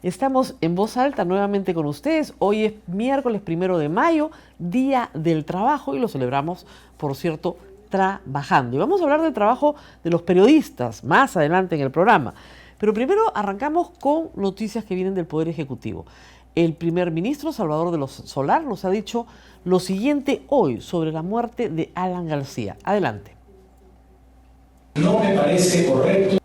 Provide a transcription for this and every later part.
Estamos en Voz Alta nuevamente con ustedes. Hoy es miércoles 1 de mayo, Día del Trabajo, y lo celebramos, por cierto, trabajando. Y vamos a hablar del trabajo de los periodistas más adelante en el programa. Pero primero arrancamos con noticias que vienen del Poder Ejecutivo. El primer ministro, Salvador del Solar, nos ha dicho lo siguiente hoy sobre la muerte de Alan García. Adelante. No me parece correcto.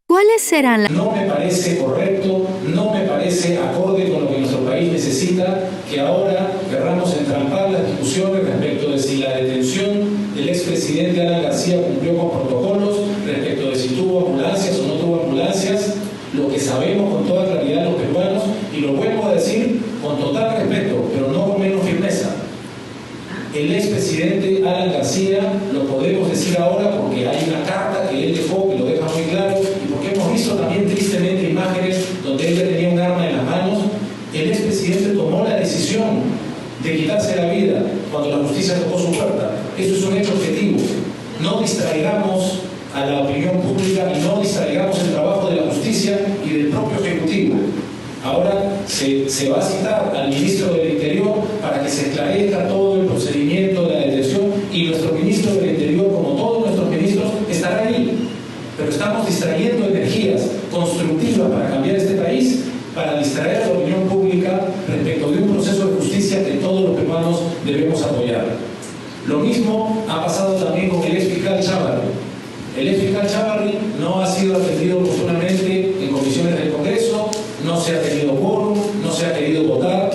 ¿Cuáles serán las... No me parece correcto, no me parece acorde con lo que nuestro país necesita, que ahora querramos entrampar las discusiones respecto de si la detención del expresidente Alan García cumplió con protocolos, respecto de si tuvo ambulancias o no tuvo ambulancias. Lo que sabemos con toda claridad los peruanos, y lo vuelvo a decir con total respeto, pero no con menos firmeza. El expresidente Alan García, lo podemos decir ahora porque hay una carta que él dejó, que lo deja muy claro, y porque hemos visto también tristemente imágenes donde él ya tenía un arma en las manos. El expresidente tomó la decisión de quitarse la vida cuando la justicia tocó su puerta. Eso es un hecho objetivo. No distraigamos a la opinión pública y no distraigamos el trabajo de la justicia y del propio Ejecutivo. Ahora se va a citar al ministro del Interior para que se esclarezca todo el procedimiento de la detención, y nuestro ministro del Interior, como todos nuestros ministros, estará ahí. Pero estamos distrayendo energías constructivas para cambiar este país, para distraer a la opinión pública respecto de un proceso de justicia que todos los peruanos debemos apoyar. Lo mismo ha pasado también con el exfiscal Chávarri. El exfiscal Chávarri no ha sido atendido oportunamente en comisiones del Congreso, no se ha tenido quórum, no se ha querido votar.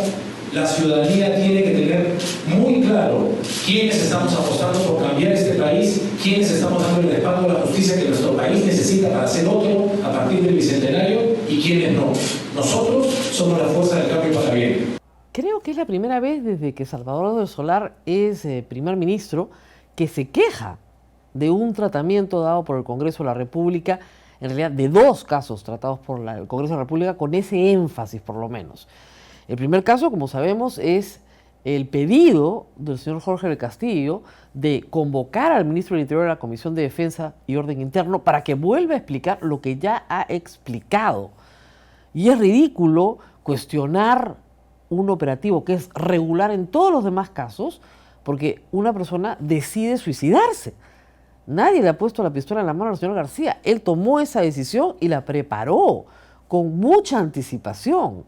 La ciudadanía tiene que tener muy claro quiénes estamos apostando por cambiar este país, quiénes estamos dando el respaldo a la justicia que nuestro país necesita para ser otro a partir del Bicentenario, y quiénes no. Nosotros somos la fuerza del cambio para bien. Creo que es la primera vez desde que Salvador del Solar es primer ministro que se queja de un tratamiento dado por el Congreso de la República, en realidad de dos casos tratados por el Congreso de la República con ese énfasis por lo menos. El primer caso, como sabemos, es el pedido del señor Jorge del Castillo de convocar al ministro del Interior a la Comisión de Defensa y Orden Interno para que vuelva a explicar lo que ya ha explicado. Y es ridículo cuestionar un operativo que es regular en todos los demás casos porque una persona decide suicidarse. Nadie le ha puesto la pistola en la mano al señor García. Él tomó esa decisión y la preparó con mucha anticipación.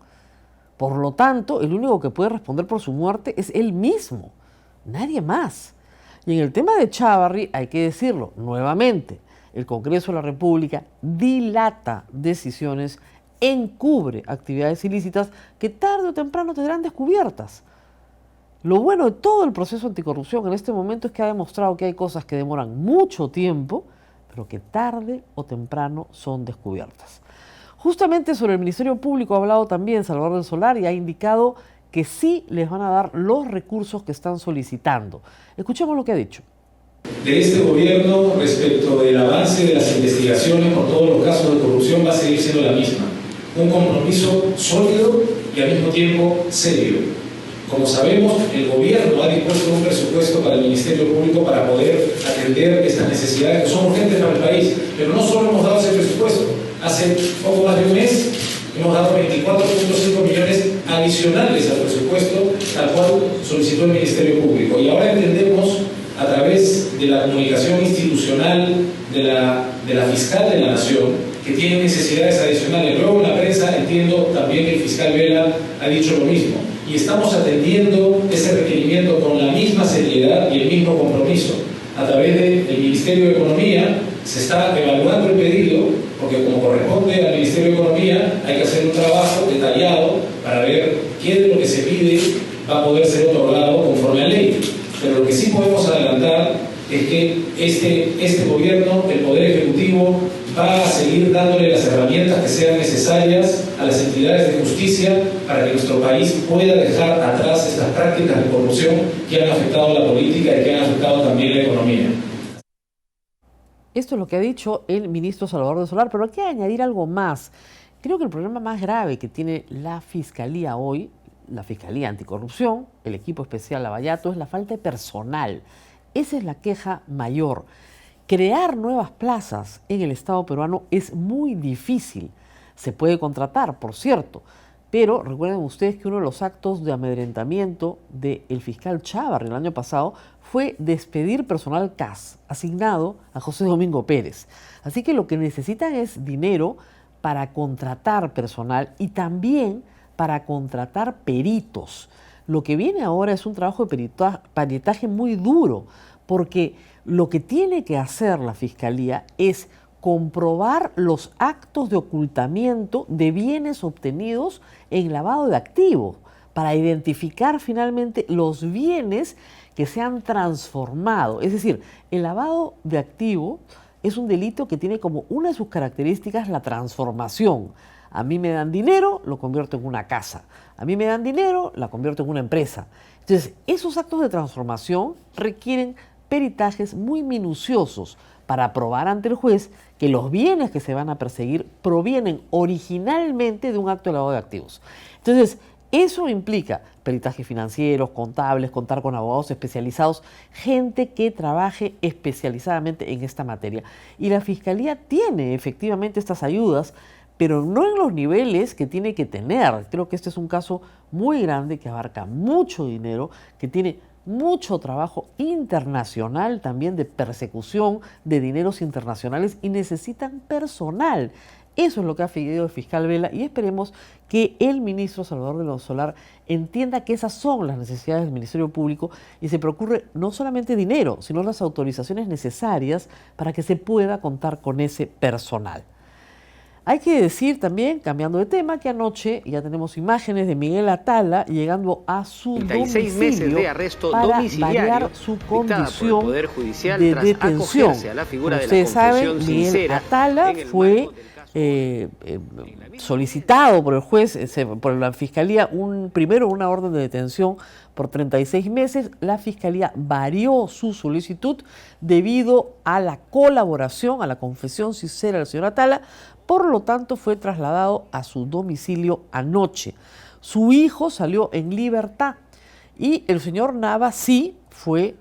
Por lo tanto, el único que puede responder por su muerte es él mismo, nadie más. Y en el tema de Chávarri, hay que decirlo nuevamente, el Congreso de la República dilata decisiones, encubre actividades ilícitas que tarde o temprano tendrán descubiertas. Lo bueno de todo el proceso anticorrupción en este momento es que ha demostrado que hay cosas que demoran mucho tiempo, pero que tarde o temprano son descubiertas. Justamente sobre el Ministerio Público ha hablado también Salvador del Solar y ha indicado que sí les van a dar los recursos que están solicitando. Escuchemos lo que ha dicho. De este gobierno respecto del avance de las investigaciones por todos los casos de corrupción va a seguir siendo la misma. Un compromiso sólido y al mismo tiempo serio. Como sabemos, el gobierno ha dispuesto un presupuesto para el Ministerio Público para poder atender estas necesidades que son urgentes para el país. Pero no solo hemos dado ese presupuesto. Hace poco más de un mes hemos dado 24.5 millones adicionales al presupuesto al cual solicitó el Ministerio Público. Y ahora entendemos, a través de la comunicación institucional de la fiscal de la Nación, que tiene necesidades adicionales. Luego en la prensa entiendo también que el fiscal Vela ha dicho lo mismo. Y estamos atendiendo ese requerimiento con la misma seriedad y el mismo compromiso. A través del Ministerio de Economía se está evaluando el pedido, porque como corresponde al Ministerio de Economía hay que hacer un trabajo detallado para ver qué de lo que se pide va a poder ser otorgado conforme a ley. Pero lo que sí podemos adelantar es que este gobierno, el Poder Ejecutivo, va a seguir dándole las herramientas que sean necesarias a las entidades de justicia para que nuestro país pueda dejar atrás estas prácticas de corrupción que han afectado a la política y que han afectado también la economía. Esto es lo que ha dicho el ministro Salvador del Solar, pero hay que añadir algo más. Creo que el problema más grave que tiene la Fiscalía hoy, la Fiscalía Anticorrupción, el equipo especial Lavallato, es la falta de personal. Esa es la queja mayor. Crear nuevas plazas en el Estado peruano es muy difícil, Se puede contratar, por cierto, pero recuerden ustedes que uno de los actos de amedrentamiento del fiscal Chávarri el año pasado fue despedir personal CAS asignado a José Domingo Pérez. Así que lo que necesitan es dinero para contratar personal y también para contratar peritos. Lo que viene ahora es un trabajo de peritaje muy duro, porque lo que tiene que hacer la Fiscalía es comprobar los actos de ocultamiento de bienes obtenidos en lavado de activos, para identificar finalmente los bienes que se han transformado. Es decir, el lavado de activos es un delito que tiene como una de sus características la transformación. A mí me dan dinero, lo convierto en una casa. A mí me dan dinero, la convierto en una empresa. Entonces, esos actos de transformación requieren peritajes muy minuciosos para probar ante el juez que los bienes que se van a perseguir provienen originalmente de un acto de lavado de activos. Entonces, eso implica peritajes financieros, contables, contar con abogados especializados, gente que trabaje especializadamente en esta materia. Y la Fiscalía tiene efectivamente estas ayudas, pero no en los niveles que tiene que tener. Creo que este es un caso muy grande que abarca mucho dinero, que tiene mucho trabajo internacional también de persecución de dineros internacionales y necesitan personal. Eso es lo que ha pedido el fiscal Vela y esperemos que el ministro Salvador de Solar entienda que esas son las necesidades del Ministerio Público y se procure no solamente dinero, sino las autorizaciones necesarias para que se pueda contar con ese personal. Hay que decir también, cambiando de tema, que anoche ya tenemos imágenes de Miguel Atala llegando a su 36 domicilio meses de arresto para domiciliario variar su condición Poder Judicial de tras detención. acogerse a la figura Como de la ustedes saben, confesión Miguel sincera Atala en el fue marco del caso solicitado por el juez, por la Fiscalía, primero una orden de detención por 36 meses. La Fiscalía varió su solicitud debido a la colaboración, a la confesión sincera del señor Atala. Por lo tanto, fue trasladado a su domicilio anoche. Su hijo salió en libertad y el señor Nava sí fue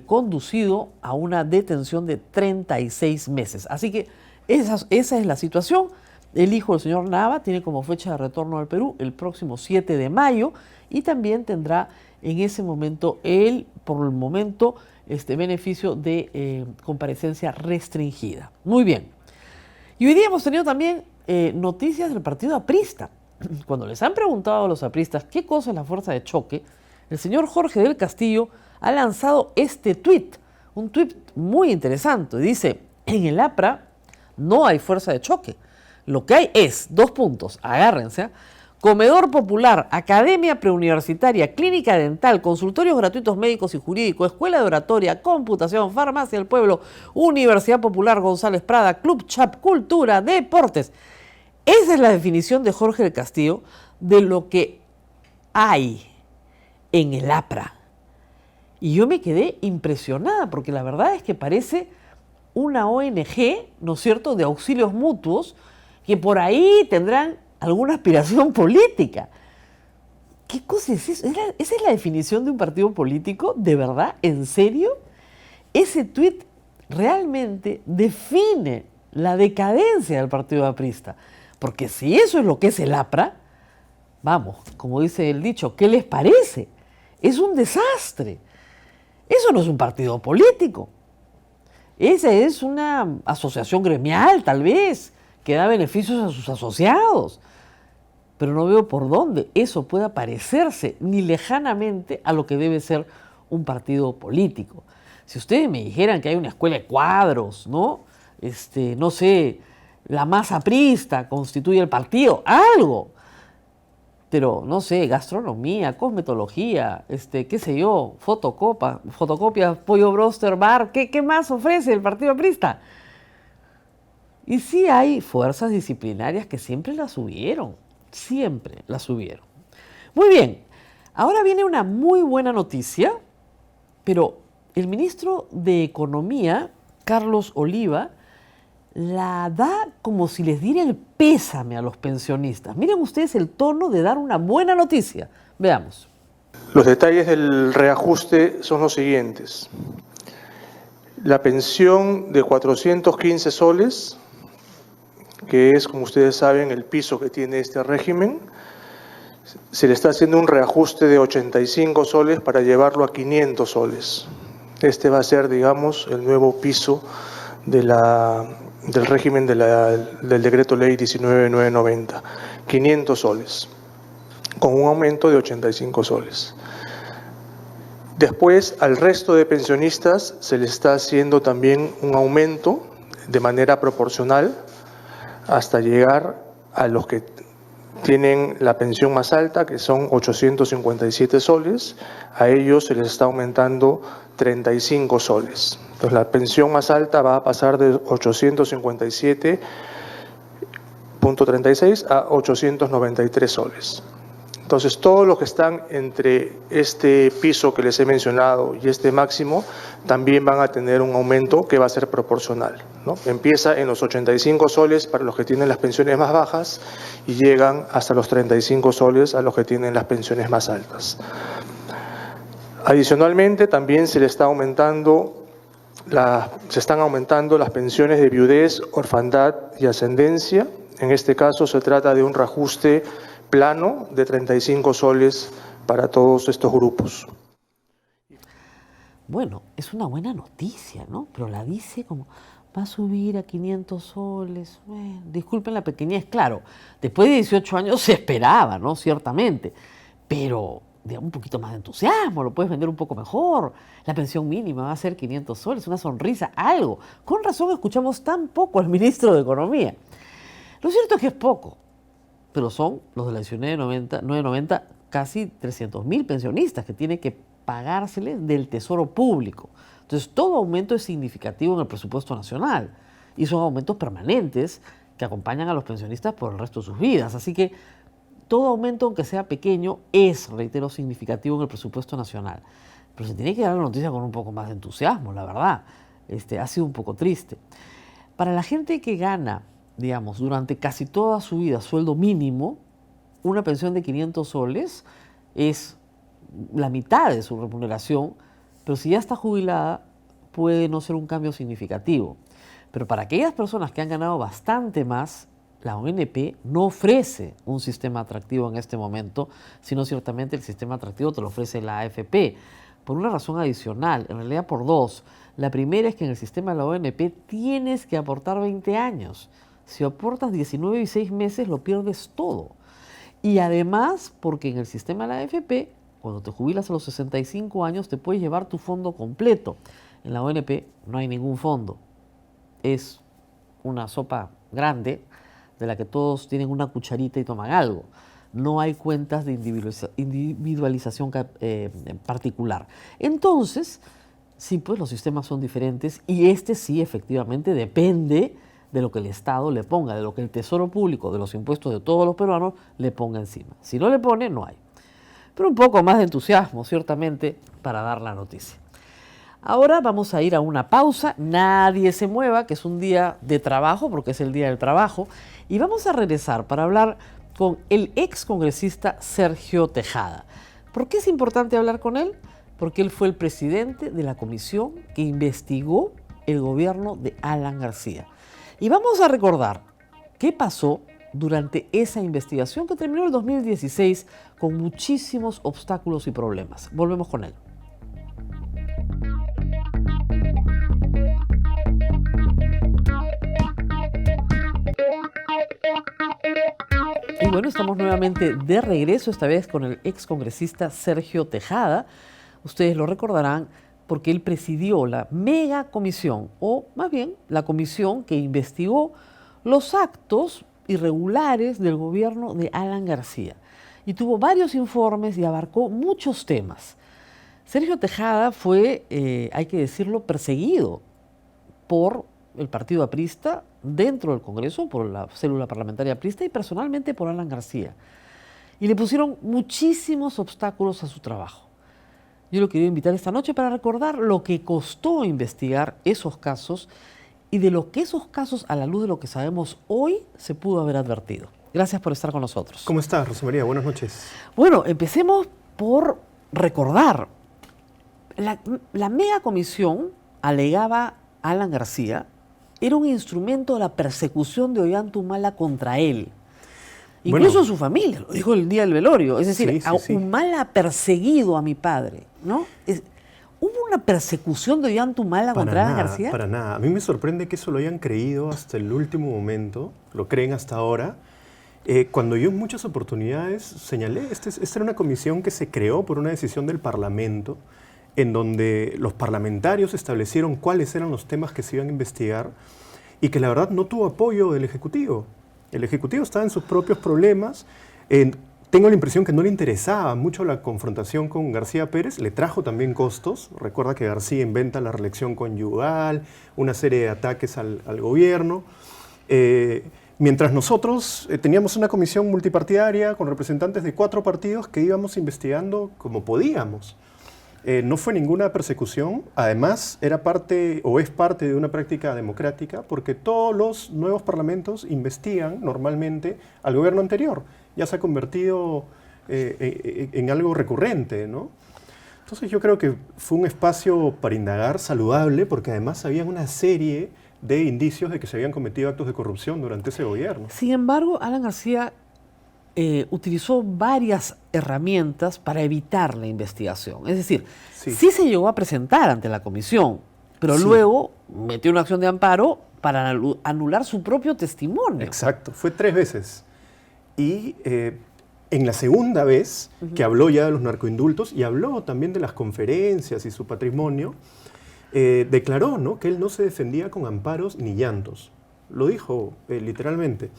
conducido a una detención de 36 meses. Así que esa es la situación. El hijo del señor Nava tiene como fecha de retorno al Perú el próximo 7 de mayo y también tendrá en ese momento por el momento, beneficio de comparecencia restringida. Muy bien. Y hoy día hemos tenido también noticias del partido aprista. Cuando les han preguntado a los apristas qué cosa es la fuerza de choque, el señor Jorge del Castillo ha lanzado este tuit, un tuit muy interesante. Dice, en el APRA no hay fuerza de choque. Lo que hay es, 2 puntos, agárrense, comedor popular, academia preuniversitaria, clínica dental, consultorios gratuitos médicos y jurídicos, escuela de oratoria, computación, farmacia del pueblo, Universidad Popular González Prada, Club Chap, cultura, deportes. Esa es la definición de Jorge del Castillo de lo que hay en el APRA. Y yo me quedé impresionada porque la verdad es que parece una ONG, ¿no es cierto?, de auxilios mutuos que por ahí tendrán alguna aspiración política. ¿Qué cosa es eso? ¿Esa es la definición de un partido político? ¿De verdad? ¿En serio? Ese tuit realmente define la decadencia del partido aprista. Porque si eso es lo que es el APRA, vamos, como dice el dicho, ¿qué les parece? Es un desastre. Eso no es un partido político. Esa es una asociación gremial, tal vez, que da beneficios a sus asociados. Pero no veo por dónde eso pueda parecerse ni lejanamente a lo que debe ser un partido político. Si ustedes me dijeran que hay una escuela de cuadros, ¿no? No sé, la masa aprista constituye el partido, algo. Pero, no sé, gastronomía, cosmetología, qué sé yo, fotocopias, pollo broster, bar, ¿qué más ofrece el partido aprista? Y sí hay fuerzas disciplinarias que siempre las subieron. Siempre la subieron. Muy bien, ahora viene una muy buena noticia, pero el ministro de Economía, Carlos Oliva, la da como si les diera el pésame a los pensionistas. Miren ustedes el tono de dar una buena noticia. Veamos. Los detalles del reajuste son los siguientes. La pensión de 415 soles que es, como ustedes saben, el piso que tiene este régimen. Se le está haciendo un reajuste de 85 soles para llevarlo a 500 soles. Este va a ser, digamos, el nuevo piso del régimen del decreto ley 19.990, 500 soles, con un aumento de 85 soles. Después, al resto de pensionistas se le está haciendo también un aumento de manera proporcional hasta llegar a los que tienen la pensión más alta, que son 857 soles. A ellos se les está aumentando 35 soles. Entonces, la pensión más alta va a pasar de 857.36 a 893 soles. Entonces, todos los que están entre este piso que les he mencionado y este máximo también van a tener un aumento que va a ser proporcional, ¿no? Empieza en los 85 soles para los que tienen las pensiones más bajas y llegan hasta los 35 soles a los que tienen las pensiones más altas. Adicionalmente, también se están aumentando las pensiones de viudez, orfandad y ascendencia. En este caso se trata de un reajuste plano de 35 soles para todos estos grupos. Bueno, es una buena noticia, ¿no? Pero la dice como, va a subir a 500 soles. Bueno, disculpen la pequeñez, claro, después de 18 años se esperaba, ¿no? Ciertamente, pero digamos un poquito más de entusiasmo, lo puedes vender un poco mejor. La pensión mínima va a ser 500 soles, una sonrisa, algo. Con razón escuchamos tan poco al ministro de Economía. Lo cierto es que es poco, pero son los de la 1990 casi 300.000 pensionistas que tienen que pagárseles del Tesoro Público. Entonces, todo aumento es significativo en el presupuesto nacional y son aumentos permanentes que acompañan a los pensionistas por el resto de sus vidas. Así que todo aumento, aunque sea pequeño, es, reitero, significativo en el presupuesto nacional. Pero se tiene que dar la noticia con un poco más de entusiasmo, la verdad. Ha sido un poco triste. Para la gente que gana, digamos, durante casi toda su vida sueldo mínimo, una pensión de 500 soles es la mitad de su remuneración, pero si ya está jubilada puede no ser un cambio significativo. Pero para aquellas personas que han ganado bastante más, la ONP no ofrece un sistema atractivo en este momento, sino ciertamente el sistema atractivo te lo ofrece la AFP, por una razón adicional, en realidad por dos. La primera es que en el sistema de la ONP tienes que aportar 20 años. Si aportas 19 y 6 meses, lo pierdes todo. Y además, porque en el sistema de la AFP, cuando te jubilas a los 65 años, te puedes llevar tu fondo completo. En la ONP no hay ningún fondo. Es una sopa grande de la que todos tienen una cucharita y toman algo. No hay cuentas de individualización particular. Entonces, sí, pues los sistemas son diferentes y sí efectivamente depende de lo que el Estado le ponga, de lo que el Tesoro Público, de los impuestos de todos los peruanos le ponga encima. Si no le pone, no hay. Pero un poco más de entusiasmo, ciertamente, para dar la noticia. Ahora vamos a ir a una pausa, nadie se mueva, que es un día de trabajo, porque es el día del trabajo, y vamos a regresar para hablar con el ex congresista Sergio Tejada. ¿Por qué es importante hablar con él? Porque él fue el presidente de la comisión que investigó el gobierno de Alan García. Y vamos a recordar qué pasó durante esa investigación que terminó en el 2016 con muchísimos obstáculos y problemas. Volvemos con él. Y bueno, estamos nuevamente de regreso, esta vez con el ex congresista Sergio Tejada. Ustedes lo recordarán porque él presidió la mega comisión, o más bien la comisión que investigó los actos irregulares del gobierno de Alan García. Y tuvo varios informes y abarcó muchos temas. Sergio Tejada fue, hay que decirlo, perseguido por el partido aprista dentro del Congreso, por la célula parlamentaria aprista y personalmente por Alan García. Y le pusieron muchísimos obstáculos a su trabajo. Yo lo quería invitar esta noche para recordar lo que costó investigar esos casos y de lo que esos casos, a la luz de lo que sabemos hoy, se pudo haber advertido. Gracias por estar con nosotros. ¿Cómo estás, Rosa María? Buenas noches. Bueno, empecemos por recordar. La mega comisión alegaba a Alan García era un instrumento de la persecución de Ollanta contra él. Incluso Bueno, su familia, lo dijo el día del velorio. Es decir, sí. Humala ha perseguido a mi padre, ¿no? ¿Hubo una persecución de Ollanta contra Alan García? Para nada. A mí me sorprende que eso lo hayan creído hasta el último momento, lo creen hasta ahora. Cuando yo en muchas oportunidades señalé, esta era una comisión que se creó por una decisión del Parlamento, en donde los parlamentarios establecieron cuáles eran los temas que se iban a investigar y que la verdad no tuvo apoyo del Ejecutivo. El Ejecutivo estaba en sus propios problemas. Tengo la impresión que no le interesaba mucho la confrontación con García Pérez, le trajo también costos. Recuerda que García inventa la reelección conyugal, una serie de ataques al gobierno. Mientras nosotros teníamos una comisión multipartidaria con representantes de 4 partidos que íbamos investigando como podíamos. No fue ninguna persecución, además era parte o es parte de una práctica democrática porque todos los nuevos parlamentos investigan normalmente al gobierno anterior. Ya se ha convertido en algo recurrente, ¿no? Entonces yo creo que fue un espacio para indagar saludable porque además había una serie de indicios de que se habían cometido actos de corrupción durante ese gobierno. Sin embargo, Alan García utilizó varias herramientas para evitar la investigación. Es decir, sí se llegó a presentar ante la comisión, pero luego metió una acción de amparo para anular su propio testimonio. Exacto, fue 3 veces. Y en la segunda vez, que habló ya de los narcoindultos y habló también de las conferencias y su patrimonio, declaró, ¿no?, que él no se defendía con amparos ni llantos. Lo dijo literalmente.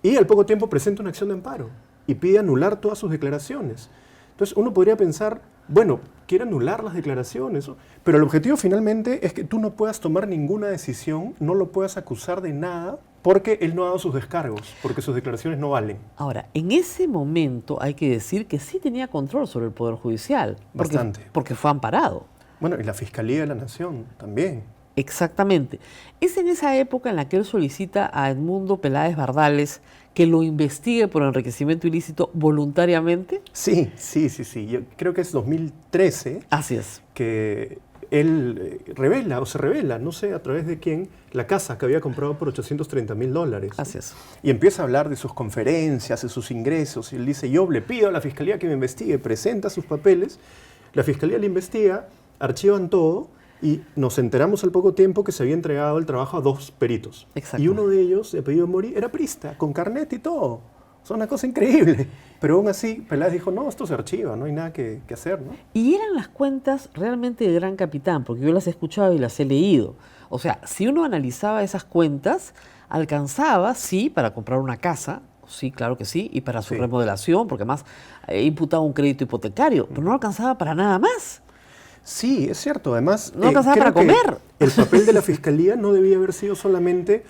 Y al poco tiempo presenta una acción de amparo y pide anular todas sus declaraciones. Entonces uno podría pensar, bueno, quiere anular las declaraciones, pero el objetivo finalmente es que tú no puedas tomar ninguna decisión, no lo puedas acusar de nada porque él no ha dado sus descargos, porque sus declaraciones no valen. Ahora, en ese momento hay que decir que sí tenía control sobre el Poder Judicial. Bastante. Porque fue amparado. Bueno, y la Fiscalía de la Nación también. Exactamente. Es en esa época en la que él solicita a Edmundo Peláez Bardales que lo investigue por enriquecimiento ilícito voluntariamente. Sí. Yo creo que es 2013. Así es. Que él se revela, no sé a través de quién, la casa que había comprado por $830,000. Así es. Y empieza a hablar de sus conferencias, de sus ingresos. Y él dice, yo le pido a la Fiscalía que me investigue, presenta sus papeles. La Fiscalía le investiga, archivan todo. Y nos enteramos al poco tiempo que se había entregado el trabajo a 2 peritos. Y uno de ellos, de apellido Mori, era priista, con carnet y todo. Es una cosa increíble. Pero aún así, Peláez dijo, no, esto se archiva, no hay nada que hacer, ¿no? Y eran las cuentas realmente de Gran Capitán, porque yo las he escuchado y las he leído. O sea, si uno analizaba esas cuentas, alcanzaba, sí, para comprar una casa, sí, claro que sí, y para su remodelación, porque además imputaba un crédito hipotecario, pero no alcanzaba para nada más. Sí, es cierto. Además, no alcanzaba para comer. El papel de la Fiscalía no debía haber sido solamente,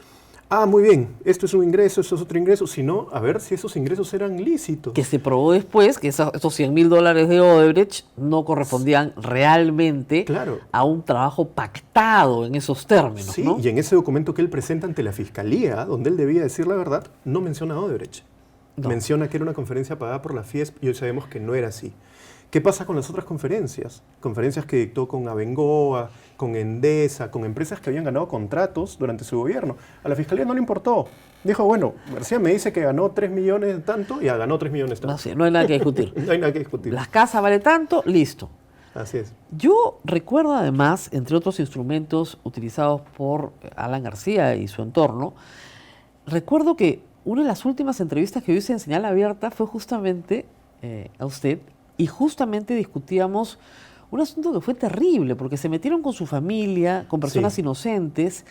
muy bien, esto es un ingreso, esto es otro ingreso, sino a ver si esos ingresos eran lícitos. Que se probó después que esos $100,000 de Odebrecht no correspondían realmente a un trabajo pactado en esos términos. Sí, ¿no? Y en ese documento que él presenta ante la Fiscalía, donde él debía decir la verdad, no menciona a Odebrecht. No. Menciona que era una conferencia pagada por la Fiesp y hoy sabemos que no era así. ¿Qué pasa con las otras conferencias? Conferencias que dictó con Abengoa, con Endesa, con empresas que habían ganado contratos durante su gobierno. A la Fiscalía no le importó. Dijo, bueno, García me dice que ganó 3 millones tanto y ganó 3 millones tanto. No hay nada que discutir. No hay nada que discutir. Las casas vale tanto, listo. Así es. Yo recuerdo además, entre otros instrumentos utilizados por Alan García y su entorno, recuerdo que una de las últimas entrevistas que yo hice en Señal Abierta fue justamente a usted, y justamente discutíamos un asunto que fue terrible, porque se metieron con su familia, con personas inocentes,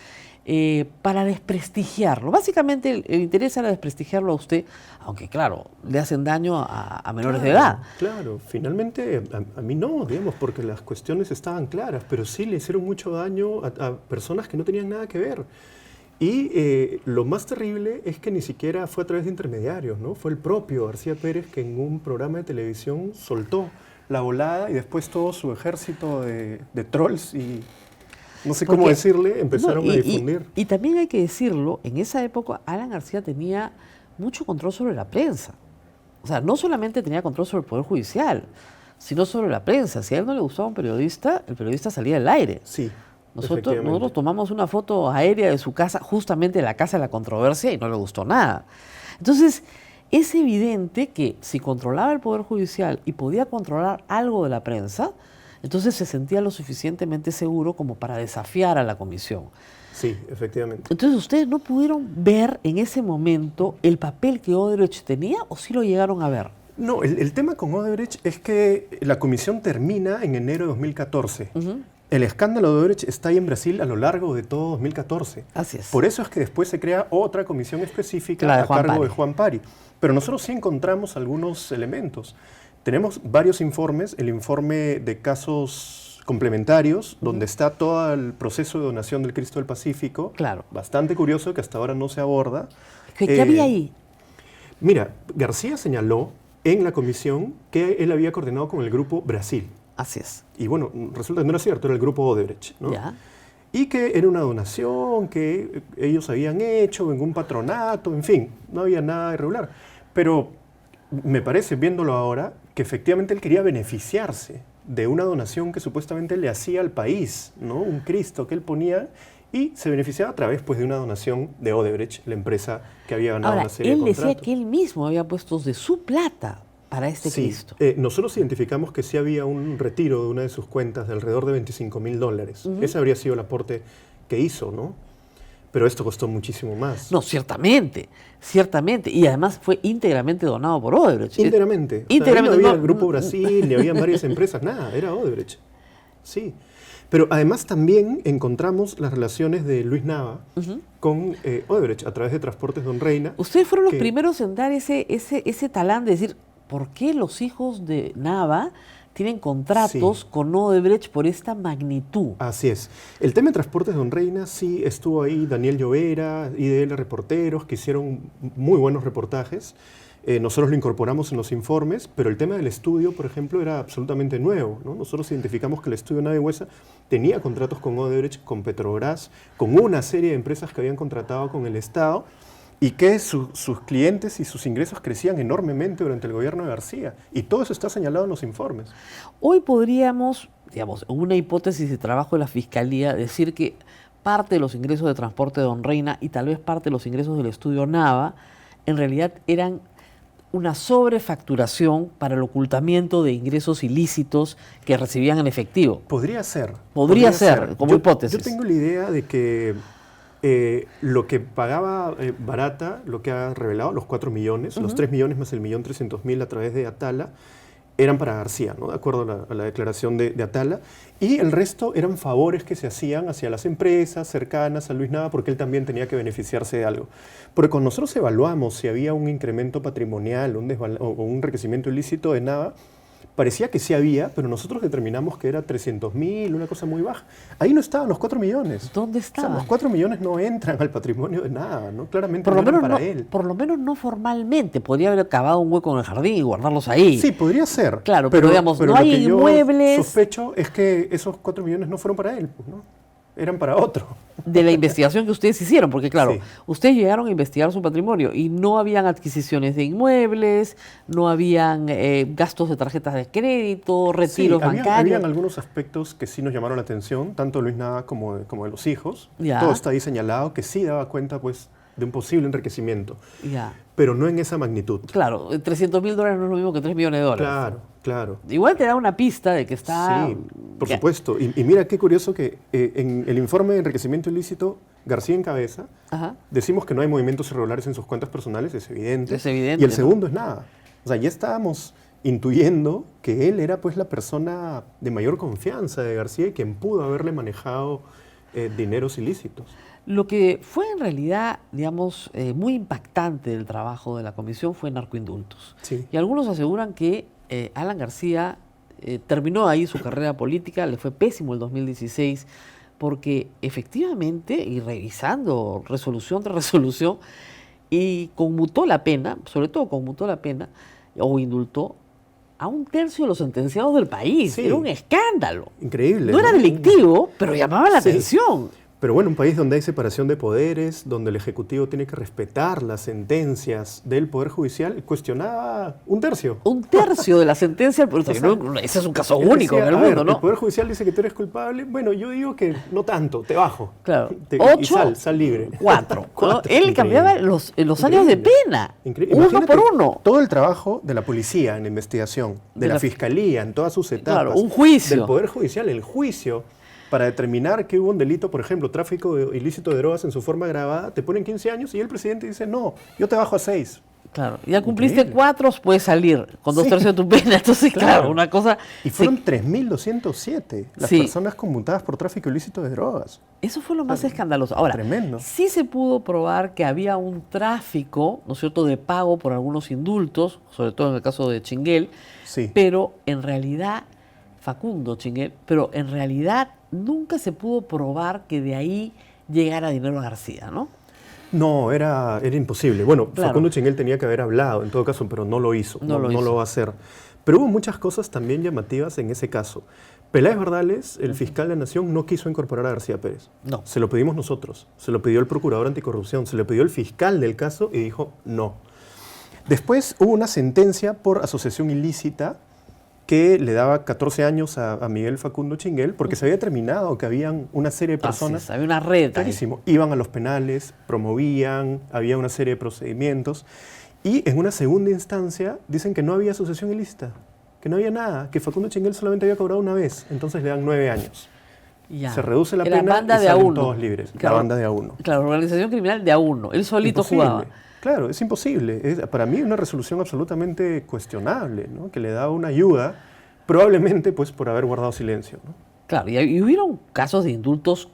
para desprestigiarlo. Básicamente el interés era desprestigiarlo a usted, aunque claro, le hacen daño a menores de edad. Claro, finalmente a mí no, digamos, porque las cuestiones estaban claras, pero sí le hicieron mucho daño a personas que no tenían nada que ver. Y lo más terrible es que ni siquiera fue a través de intermediarios, ¿no? Fue el propio García Pérez que en un programa de televisión soltó la volada y después todo su ejército de trolls y no sé cómo decirle, empezaron a difundir. Y también hay que decirlo, en esa época Alan García tenía mucho control sobre la prensa. O sea, no solamente tenía control sobre el Poder Judicial, sino sobre la prensa. Si a él no le gustaba un periodista, el periodista salía del aire. Sí. Nosotros tomamos una foto aérea de su casa, justamente la casa de la controversia, y no le gustó nada. Entonces, es evidente que si controlaba el Poder Judicial y podía controlar algo de la prensa, entonces se sentía lo suficientemente seguro como para desafiar a la comisión. Sí, efectivamente. Entonces, ¿ustedes no pudieron ver en ese momento el papel que Odebrecht tenía o sí lo llegaron a ver? No, el tema con Odebrecht es que la comisión termina en enero de 2014. El escándalo de Odebrecht está ahí en Brasil a lo largo de todo 2014. Así es. Por eso es que después se crea otra comisión específica a cargo de Juan Pari. Pero nosotros sí encontramos algunos elementos. Tenemos varios informes, el informe de casos complementarios, donde está todo el proceso de donación del Cristo del Pacífico. Claro. Bastante curioso, que hasta ahora no se aborda. ¿Qué había ahí? Mira, García señaló en la comisión que él había coordinado con el Grupo Brasil. Así es. Y bueno, resulta que no era cierto, era el Grupo Odebrecht, ¿no? Ya. Y que era una donación que ellos habían hecho en un patronato, en fin, no había nada irregular. Pero me parece, viéndolo ahora, que efectivamente él quería beneficiarse de una donación que supuestamente le hacía al país, ¿no? Un Cristo que él ponía, y se beneficiaba a través, pues, de una donación de Odebrecht, la empresa que había ganado una serie de contratos. Él decía que él mismo había puesto de su plata para este Cristo. Nosotros identificamos que sí había un retiro de una de sus cuentas de alrededor de $25.000. Ese habría sido el aporte que hizo, ¿no? Pero esto costó muchísimo más. No, ciertamente. Y además fue íntegramente donado por Odebrecht. Íntegramente. Íntegramente. O sea, ahí no había el Grupo Brasil, ni había varias empresas, nada, era Odebrecht. Sí. Pero además también encontramos las relaciones de Luis Nava con Odebrecht a través de Transportes Don Reina. Ustedes fueron los primeros en dar ese talán de decir, ¿por qué los hijos de Nava tienen contratos con Odebrecht por esta magnitud? Así es. El tema de Transportes Don Reina, sí estuvo ahí Daniel Llovera, IDL Reporteros, que hicieron muy buenos reportajes. Nosotros lo incorporamos en los informes, pero el tema del estudio, por ejemplo, era absolutamente nuevo, ¿no? Nosotros identificamos que el estudio Nava y Huesa tenía contratos con Odebrecht, con Petrobras, con una serie de empresas que habían contratado con el Estado, y que sus clientes y sus ingresos crecían enormemente durante el gobierno de García. Y todo eso está señalado en los informes. Hoy podríamos, digamos, una hipótesis de trabajo de la Fiscalía, decir que parte de los ingresos de Transporte Don Reina y tal vez parte de los ingresos del estudio Nava, en realidad eran una sobrefacturación para el ocultamiento de ingresos ilícitos que recibían en efectivo. Podría ser. Podría ser, como hipótesis. Yo tengo la idea de que lo que pagaba Barata, lo que ha revelado, los 4 millones, los 3 millones más el 1.300.000 a través de Atala, eran para García, ¿no? De acuerdo a la declaración de Atala, y el resto eran favores que se hacían hacia las empresas cercanas a Luis Nava, porque él también tenía que beneficiarse de algo. Porque cuando nosotros evaluamos si había un incremento patrimonial o un enriquecimiento ilícito de Nava, parecía que sí había, pero nosotros determinamos que era 300.000, una cosa muy baja. Ahí no estaban los 4 millones. ¿Dónde estaban? O sea, los 4 millones no entran al patrimonio de Nava, ¿no? Claramente no eran para él. Por lo menos no formalmente. Podría haber cavado un hueco en el jardín y guardarlos ahí. Sí, podría ser. Claro, pero digamos, no hay inmuebles. Yo sospecho es que esos 4 millones no fueron para él, pues, ¿no? Eran para otro. De la investigación que ustedes hicieron, porque claro, sí, ustedes llegaron a investigar su patrimonio y no habían adquisiciones de inmuebles, no habían gastos de tarjetas de crédito, retiros bancarios. Habían algunos aspectos que sí nos llamaron la atención, tanto de Luis Nava como de los hijos. Ya. Todo está ahí señalado, que sí daba cuenta, pues, de un posible enriquecimiento. Ya. Pero no en esa magnitud. Claro, $300.000 no es lo mismo que 3 millones de dólares. Claro, claro. Igual te da una pista de que está... Sí, por supuesto. Y mira qué curioso que en el informe de enriquecimiento ilícito, García encabeza, decimos que no hay movimientos irregulares en sus cuentas personales, es evidente. Es evidente. Y el segundo es nada. O sea, ya estábamos intuyendo que él era, pues, la persona de mayor confianza de García y quien pudo haberle manejado dineros ilícitos. Lo que fue en realidad, digamos, muy impactante del trabajo de la comisión fue narcoindultos. Sí. Y algunos aseguran que Alan García terminó ahí su carrera política, le fue pésimo el 2016, porque efectivamente, y revisando resolución tras resolución, y conmutó la pena, sobre todo conmutó la pena, o indultó, a 1/3 de los sentenciados del país. Sí. Era un escándalo. Increíble. No era delictivo, pero llamaba la atención. Pero bueno, un país donde hay separación de poderes, donde el Ejecutivo tiene que respetar las sentencias del Poder Judicial, cuestionaba un tercio. Un tercio de la sentencia, pero ese es un caso único en el mundo, ¿no? El Poder Judicial dice que tú eres culpable. Bueno, yo digo que no tanto, te bajo. Claro. Y 8, sal libre. 4. Cuatro. Él cambiaba los años de pena. Increíble. Uno Imagínate por uno. todo el trabajo de la policía en la investigación, de la Fiscalía en todas sus etapas. Claro, un juicio. Del Poder Judicial, el juicio, para determinar que hubo un delito, por ejemplo, tráfico ilícito de drogas en su forma agravada, te ponen 15 años y el presidente dice, no, yo te bajo a 6. Claro, ya cumpliste Increíble. 4, puedes salir con 2 tercios de tu pena. Entonces, claro, una cosa... Y fueron 3.207 las personas conmutadas por tráfico ilícito de drogas. Eso fue lo más escandaloso. Ahora, tremendo. Sí se pudo probar que había un tráfico, ¿no es cierto?, de pago por algunos indultos, sobre todo en el caso de Chinguel, Sí. pero en realidad, Facundo Chinguel, pero en realidad nunca se pudo probar que de ahí llegara dinero a García, ¿no? No, era imposible. Bueno, Claro. Facundo Chinguel tenía que haber hablado, en todo caso, pero no lo hizo. No lo hizo. lo va a hacer. Pero hubo muchas cosas también llamativas en ese caso. Peláez Bardales, el fiscal de la Nación, no quiso incorporar a García Pérez. No. Se lo pedimos nosotros, se lo pidió el procurador anticorrupción, se lo pidió el fiscal del caso y dijo no. Después hubo una sentencia por asociación ilícita que le daba 14 años a Miguel Facundo Chinguel porque se había determinado que habían una serie de personas... Así es, había una red ahí. Clarísimo. Iban a los penales, promovían, había una serie de procedimientos. Y en una segunda instancia dicen que no había asociación ilícita, que no había nada, que Facundo Chinguel solamente había cobrado una vez. Entonces le dan 9 años. Ya. Se reduce la Era pena banda y de salen A1. todos libres. Claro. La banda de A1. Claro, organización criminal de A1. Él solito Imposible. jugaba. Claro, es imposible. Es, para mí una resolución absolutamente cuestionable, ¿no? Que le da una ayuda, probablemente pues por haber guardado silencio, ¿no? Claro, y hubieron casos de indultos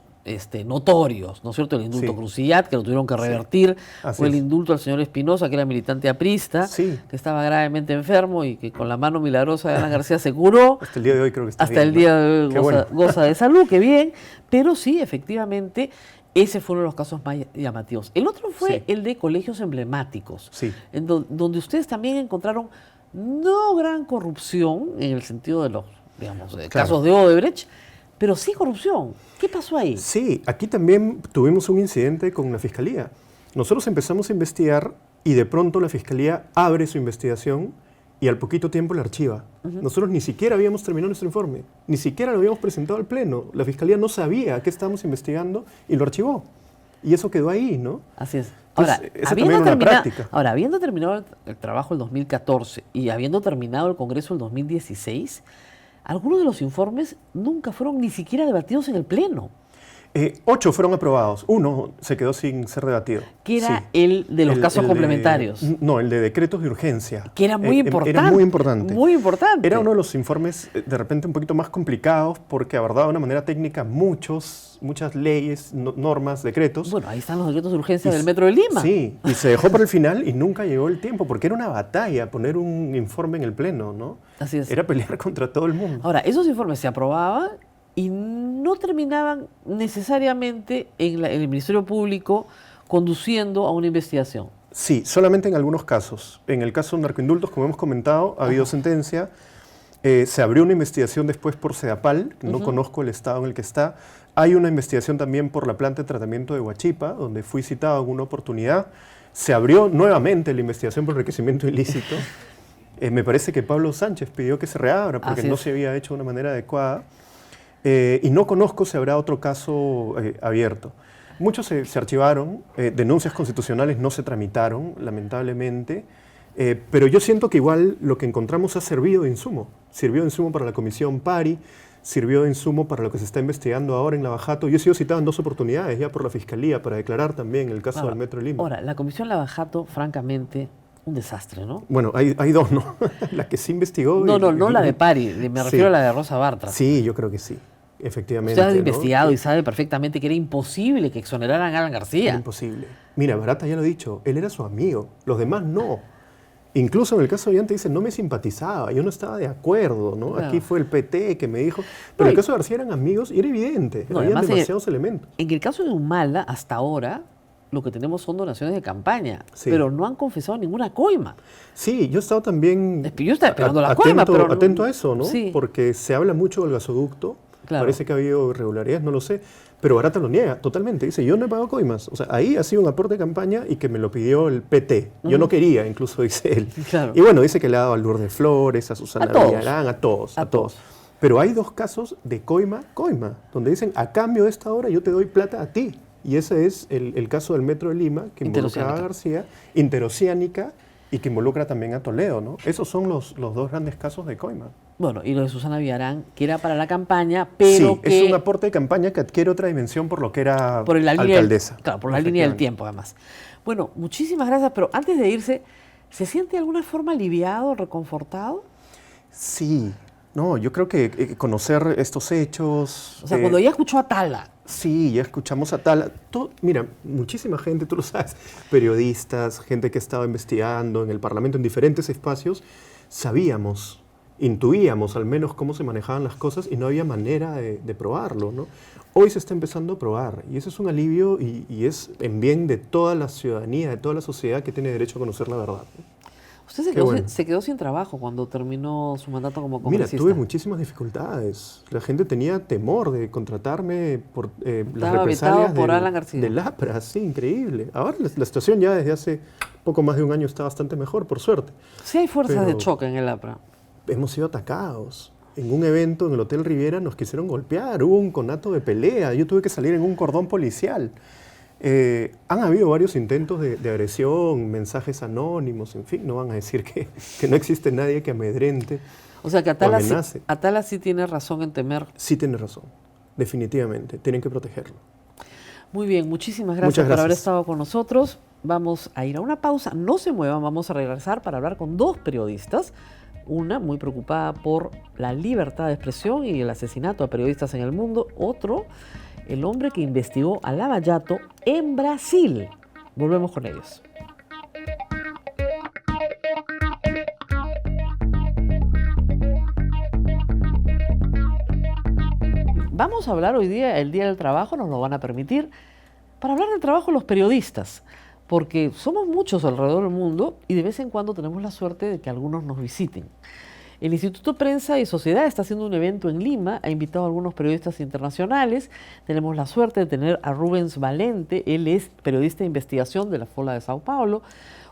notorios, ¿no es cierto? El indulto Sí. Crucillat, que lo tuvieron que revertir, Así o el es. indulto al señor Espinosa, que era militante aprista, Sí. que estaba gravemente enfermo y que con la mano milagrosa de Alan García se curó. Hasta el día de hoy creo que está Hasta bien, el ¿no? día de hoy Qué goza, bueno. goza de salud, qué bien, pero sí, efectivamente, ese fue uno de los casos más llamativos. El otro fue Sí. el de colegios emblemáticos, Sí. en donde ustedes también encontraron no gran corrupción, en el sentido de los, digamos, de Claro. casos de Odebrecht, pero sí corrupción. ¿Qué pasó ahí? Sí, aquí también tuvimos un incidente con la Fiscalía. Nosotros empezamos a investigar y de pronto la Fiscalía abre su investigación y al poquito tiempo la archiva. Nosotros ni siquiera habíamos terminado nuestro informe, ni siquiera lo habíamos presentado al Pleno. La Fiscalía no sabía qué estábamos investigando y lo archivó. Y eso quedó ahí, ¿no? Así es. Entonces, Ahora, esa también era una práctica. habiendo terminado el trabajo el 2014 y habiendo terminado el Congreso el 2016, algunos de los informes nunca fueron ni siquiera debatidos en el Pleno, 8 fueron aprobados, 1 se quedó sin ser debatido. que era Sí. el de los casos el de- complementarios, No, el de decretos de urgencia. que era muy importante. Era muy importante. Muy importante. Era uno de los informes de repente un poquito más complicados porque abordaba de una manera técnica muchas leyes, normas, decretos. Bueno, ahí están los decretos de urgencia Y del s- Metro de Lima. Sí, y se dejó para el final y nunca llegó el tiempo porque era una batalla poner un informe en el Pleno, ¿no? Así es. Era pelear contra todo el mundo. Ahora, esos informes se aprobaban y no terminaban necesariamente en el Ministerio Público conduciendo a una investigación. Sí, solamente en algunos casos. En el caso de narcoindultos, como hemos comentado, ha habido sentencia. Se abrió una investigación después por Sedapal, no conozco el estado en el que está. Hay una investigación también por la planta de tratamiento de Huachipa, donde fui citado en una oportunidad. Se abrió nuevamente la investigación por enriquecimiento ilícito. Me parece que Pablo Sánchez pidió que se reabra porque Así no es. se había hecho de una manera adecuada. Y no conozco si habrá otro caso abierto. Muchos se archivaron, denuncias constitucionales no se tramitaron, lamentablemente, pero yo siento que igual lo que encontramos ha servido de insumo. Sirvió de insumo para la Comisión Pari, sirvió de insumo para lo que se está investigando ahora en Lavajato. Yo he sido citado en 2 oportunidades ya por la Fiscalía para declarar también el caso del Metro de Lima. Ahora, la Comisión Lavajato, francamente, un desastre, ¿no? Bueno, hay 2, ¿no? La que se investigó. No la de Pari, me Sí. refiero a la de Rosa Bartra. Sí, yo creo que sí, efectivamente. Usted ha ¿no? investigado y sabe perfectamente que era imposible que exoneraran a Alan Era García. imposible. Mira, Barata ya lo ha dicho, él era su amigo, los demás no. Incluso en el caso de Ollanta dice, no me simpatizaba, yo no estaba de acuerdo, ¿no? Claro. Aquí fue el PT que me dijo. Pero en el caso de García eran amigos y era evidente, No, había además, demasiados elementos. En el caso de Humala, hasta ahora, lo que tenemos son donaciones de campaña, Sí. pero no han confesado ninguna coima. Sí, yo he estado también Yo estaba esperando la coima, pero no- atento a eso, ¿no? Sí. Porque se habla mucho del gasoducto, Claro. Parece que ha habido irregularidades, no lo sé. Pero Barata lo niega totalmente. Dice, yo no he pagado coimas. O sea, ahí ha sido un aporte de campaña y que me lo pidió el PT. Yo no quería, incluso dice él. Claro. Y bueno, dice que le ha dado a Lourdes Flores, a Susana A todos. Villarán, a todos. Pero hay 2 casos de coima, donde dicen, a cambio de esta hora yo te doy plata a ti. Y ese es el caso del Metro de Lima, que involucra a García, interoceánica, y que involucra también a Toledo, ¿no? Esos son los 2 grandes casos de coima. Bueno, y lo de Susana Villarán, que era para la campaña, pero sí, que... es un aporte de campaña que adquiere otra dimensión por lo que era por la línea alcaldesa. Claro, por la línea del tiempo, además. Bueno, muchísimas gracias, pero antes de irse, ¿se siente de alguna forma aliviado, reconfortado? Sí, no, yo creo que conocer estos hechos... O sea, cuando ya escuchó a Tala. Sí, ya escuchamos a Tala. Mira, muchísima gente, tú lo sabes, periodistas, gente que estaba investigando en el Parlamento, en diferentes espacios, sabíamos, intuíamos al menos cómo se manejaban las cosas y no había manera de probarlo, ¿no? Hoy se está empezando a probar y eso es un alivio y es en bien de toda la ciudadanía, de toda la sociedad que tiene derecho a conocer la verdad, ¿no? Usted se quedó sin trabajo cuando terminó su mandato como congresista. Mira, tuve muchísimas dificultades. La gente tenía temor de contratarme por las represalias por Alan García. del APRA, sí, increíble. Ahora la situación ya desde hace poco más de un año está bastante mejor, por suerte. Sí hay fuerzas de Pero choque en el APRA. hemos sido atacados. En un evento en el Hotel Riviera nos quisieron golpear, hubo un conato de pelea, yo tuve que salir en un cordón policial. Han habido varios intentos de agresión, mensajes anónimos, en fin, no van a decir que no existe nadie que amedrente. O sea que amenace. Atala sí tiene razón en temer. Sí tiene razón, definitivamente, tienen que protegerlo. Muy bien, muchísimas gracias por haber estado con nosotros. Vamos a ir a una pausa, no se muevan, vamos a regresar para hablar con 2 periodistas. Una muy preocupada por la libertad de expresión y el asesinato a periodistas en el mundo. Otro, el hombre que investigó a Lava Jato en Brasil. Volvemos con ellos. Vamos a hablar hoy día, el Día del Trabajo, nos lo van a permitir, para hablar del trabajo de los periodistas, porque somos muchos alrededor del mundo y de vez en cuando tenemos la suerte de que algunos nos visiten. El Instituto Prensa y Sociedad está haciendo un evento en Lima, ha invitado a algunos periodistas internacionales. Tenemos la suerte de tener a Rubens Valente, él es periodista de investigación de la Folha de Sao Paulo,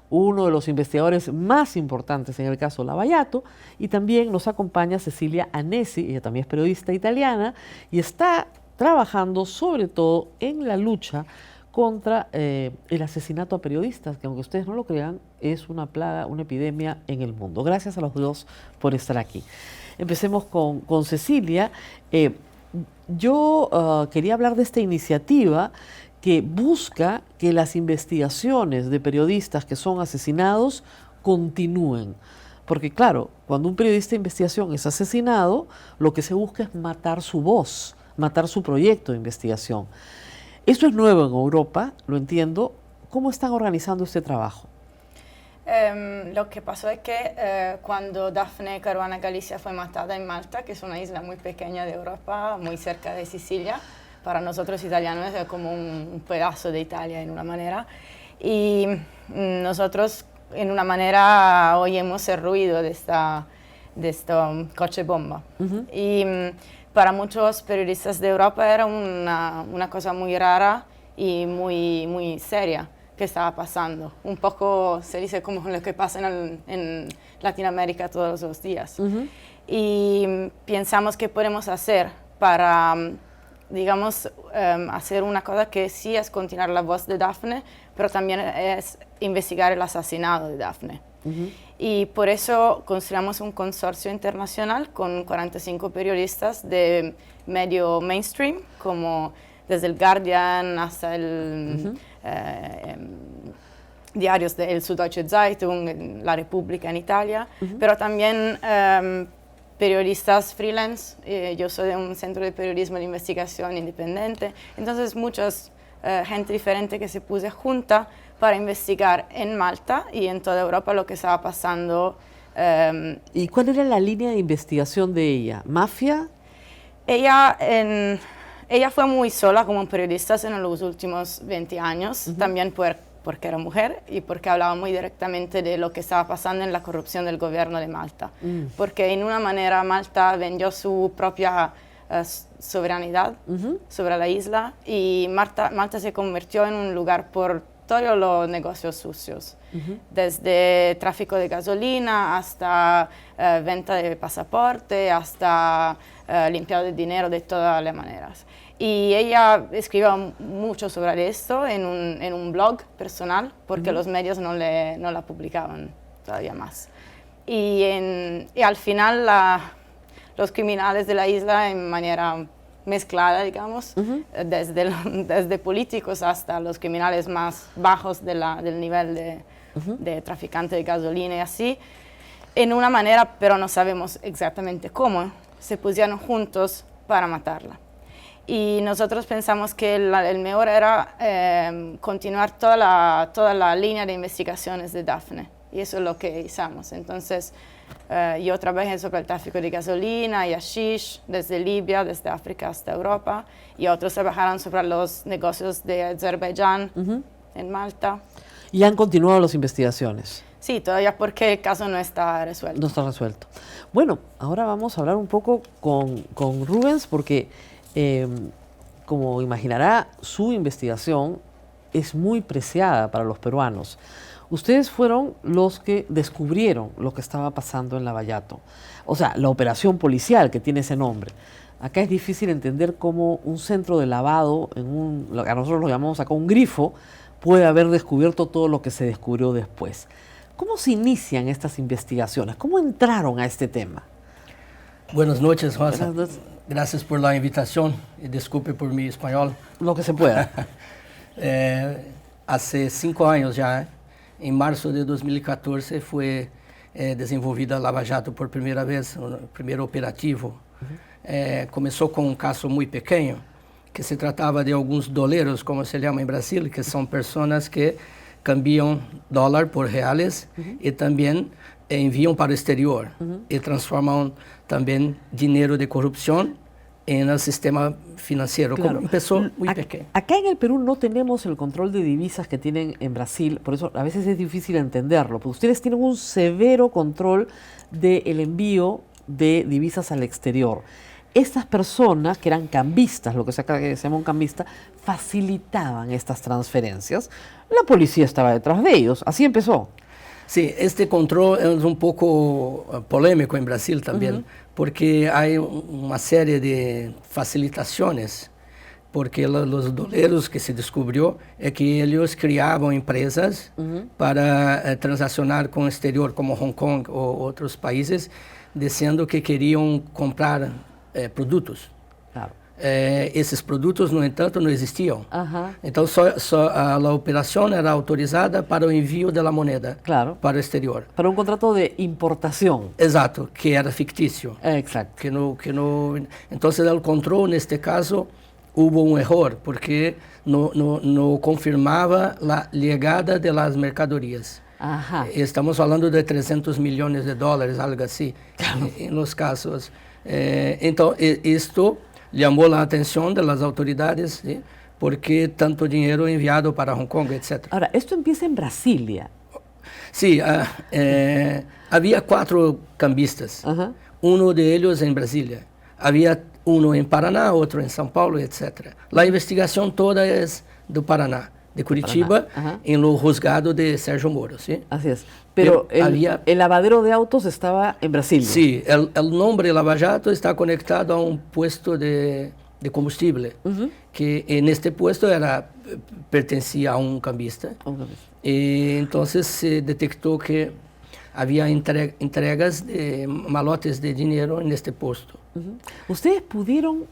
uno de los investigadores más importantes en el caso Lava Jato, y también nos acompaña Cecilia Anesi, ella también es periodista italiana, y está trabajando sobre todo en la lucha contra el asesinato a periodistas, que aunque ustedes no lo crean, es una plaga, una epidemia en el mundo. Gracias a los 2 por estar aquí. Empecemos con Cecilia. Yo quería hablar de esta iniciativa que busca que las investigaciones de periodistas que son asesinados continúen. Porque claro, cuando un periodista de investigación es asesinado, lo que se busca es matar su voz, matar su proyecto de investigación. Esto es nuevo en Europa, lo entiendo. ¿Cómo están organizando este trabajo? Lo que pasó es que cuando Daphne Caruana Galizia fue matada en Malta, que es una isla muy pequeña de Europa, muy cerca de Sicilia, para nosotros italianos es como un pedazo de Italia en una manera, y nosotros en una manera oímos el ruido de esta coche bomba. Y para muchos periodistas de Europa era una cosa muy rara y muy seria que estaba pasando. Un poco se dice como lo que pasa en Latinoamérica todos los días. Y pensamos qué podemos hacer para, digamos, hacer una cosa que sí es continuar la voz de Daphne, pero también es investigar el asesinato de Daphne. Y por eso construimos un consorcio internacional con 45 periodistas de medio mainstream, como desde el Guardian hasta el diarios del Süddeutsche Zeitung, La Repubblica en Italia, pero también periodistas freelance. Yo soy de un centro de periodismo de investigación independiente, entonces muchas gente diferente que se puso junta para investigar en Malta y en toda Europa lo que estaba pasando. ¿Y cuál era la línea de investigación de ella? ¿Mafia? Ella fue muy sola como periodista en los últimos 20 años, también porque era mujer y porque hablaba muy directamente de lo que estaba pasando en la corrupción del gobierno de Malta. Porque en una manera Malta vendió su propia soberanidad sobre la isla, y Malta se convirtió en un lugar por todos los negocios sucios, desde tráfico de gasolina hasta venta de pasaporte, hasta limpiado de dinero de todas las maneras. Y ella escribió mucho sobre esto en un blog personal, porque los medios no la publicaban todavía más. Y al final los criminales de la isla, en manera mezclada, digamos, desde políticos hasta los criminales más bajos del nivel de traficante de gasolina y así, en una manera, pero no sabemos exactamente cómo, se pusieron juntos para matarla. Y nosotros pensamos que el mejor era continuar toda la línea de investigaciones de Daphne, y eso es lo que hicimos. Entonces, yo trabajé sobre el tráfico de gasolina y hashish desde Libia, desde África hasta Europa, y otros trabajaron sobre los negocios de Azerbaiyán en Malta. ¿Y han continuado las investigaciones? Sí, todavía porque el caso no está resuelto. No está resuelto. Bueno, ahora vamos a hablar un poco con Rubens, porque como imaginará, su investigación es muy preciada para los peruanos. Ustedes fueron los que descubrieron lo que estaba pasando en Lavallato. O sea, la operación policial que tiene ese nombre. Acá es difícil entender cómo un centro de lavado, lo que a nosotros lo llamamos acá un grifo, puede haber descubierto todo lo que se descubrió después. ¿Cómo se inician estas investigaciones? ¿Cómo entraron a este tema? Buenas noches, Rosa. Buenas noches. Gracias por la invitación y disculpe por mi español. Lo que se pueda. Hace 5 años ya, en marzo de 2014, fue desenvolvida Lava Jato por primera vez, el primer operativo. Comenzó con un caso muy pequeño, que se trataba de algunos doleros, como se llama en Brasil, que son personas que cambian dólar por reales y también envían para el exterior y transforman también dinero de corrupción en el sistema financiero. Claro. Empezó muy pequeño. Acá en el Perú no tenemos el control de divisas que tienen en Brasil, por eso a veces es difícil entenderlo, porque ustedes tienen un severo control del envío de divisas al exterior. Estas personas, que eran cambistas, lo que se llama un cambista, facilitaban estas transferencias. La policía estaba detrás de ellos, así empezó. Sí, este control es un poco polémico en Brasil también, porque hay una serie de facilitaciones, porque los doleros que se descubrió es que ellos creaban empresas para transaccionar con el exterior, como Hong Kong o otros países, diciendo que querían comprar produtos. Claro. Esses produtos, no entanto, não existiam. Então, a operação era autorizada para o envio da moneda para o exterior. Para um contrato de importação. Exato, que era fictício. Exato. Então, o controle, neste caso, houve um erro, porque não confirmava a chegada das mercadorias. Estamos falando de $300 milhões, algo assim, nos casos. Então, isto chamou a atenção das autoridades, ¿sí? Porque tanto dinheiro enviado para Hong Kong, etc. Ahora, esto empieza en Brasilia. Sí, había 4 cambistas, uno de ellos en Brasilia, había uno en Paraná, otro en São Paulo, etc. La investigación toda es do Paraná, de Curitiba, en lo juzgado de Sérgio Moro, ¿sí? Así es. Pero el lavadero de autos estaba en Brasilia. Sí, el nombre Lava Jato está conectado a un puesto de combustible, que en este puesto pertenecía a un cambista. Y entonces se detectó que había entregas de malotes de dinero en este puesto. ¿Ustedes pudieron,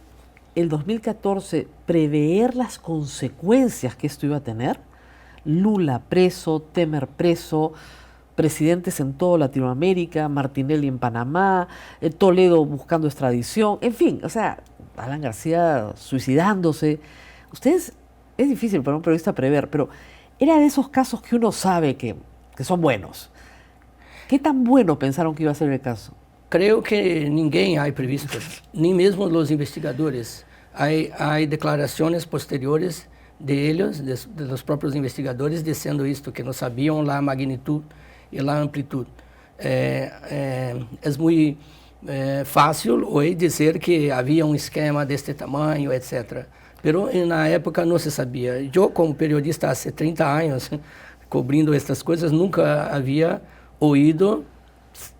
el 2014, prever las consecuencias que esto iba a tener? Lula preso, Temer preso, presidentes en toda Latinoamérica, Martinelli en Panamá, Toledo buscando extradición, en fin, o sea, Alan García suicidándose. Ustedes, es difícil para un periodista prever, pero era de esos casos que uno sabe que son buenos. ¿Qué tan bueno pensaron que iba a ser el caso? Creo que ninguém ha previsto, ni mesmo os investigadores. Há declarações posteriores de ellos, de los propios investigadores, dizendo isto, que não sabiam a magnitude e a amplitude. É muito fácil hoy decir que había un esquema de este tamaño, etc. Pero en la época no se sabía. Yo como periodista hace 30 años cobrindo estas cosas nunca había oído